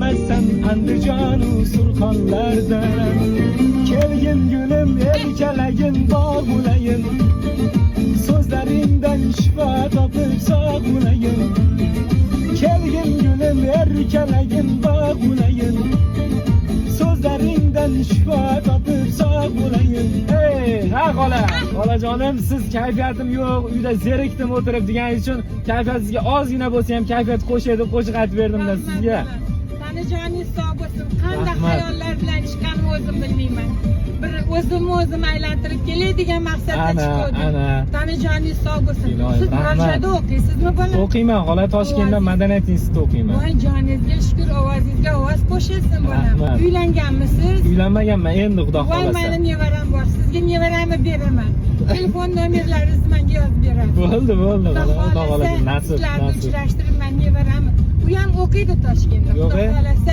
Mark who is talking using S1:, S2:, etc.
S1: bilmezsen Andijonu Surxonlardan. Kelgin gülüm erkalayin bog' bo'layin, so'zlaringdan shifo topib sog' bo'layin. Kelgin gülüm erkalayin bog' bo'layin, so'zlaringdan shifo topib sog' bo'layin. Ha xolajonim, siz kayfiyatim yo'q, uyda zerikdim o'tirib deganingiz uchun kayfiyatingizga ozgina bo'lsa ham kayfiyat qo'shay deb qo'shiq aytib berdimda sizga.
S2: Tanajoningiz sog' bo'lsin. Qanday xayollar bilan chiqqanimni o'zim bilmayman. Bir o'zim aylantirib kelay degan maqsadda chiqdim. Tanajoningiz sog' bo'lsin. Siz Roshada o'qiysizmi bola?
S1: O'qiyman, xola Toshkentda Madaniyat institutida o'qiyman.
S2: Voy joningizga shukr, ovozingizga ovoz qo'shilsin bolam. Uylanganmisiz?
S1: Uylanmaganman, endi xudo
S2: Voy
S1: xolasa.
S2: meni nevaram bor. Sizga nevaramni beraman. Telefon nomerlaringizni menga yozib berasiz.
S1: Bo'ldi, xudo xolasa. Nasib.
S2: Sizlarni uchrashtirib men nevaramni. U ham o'qiydi Toshkentda. Xudo xolasa.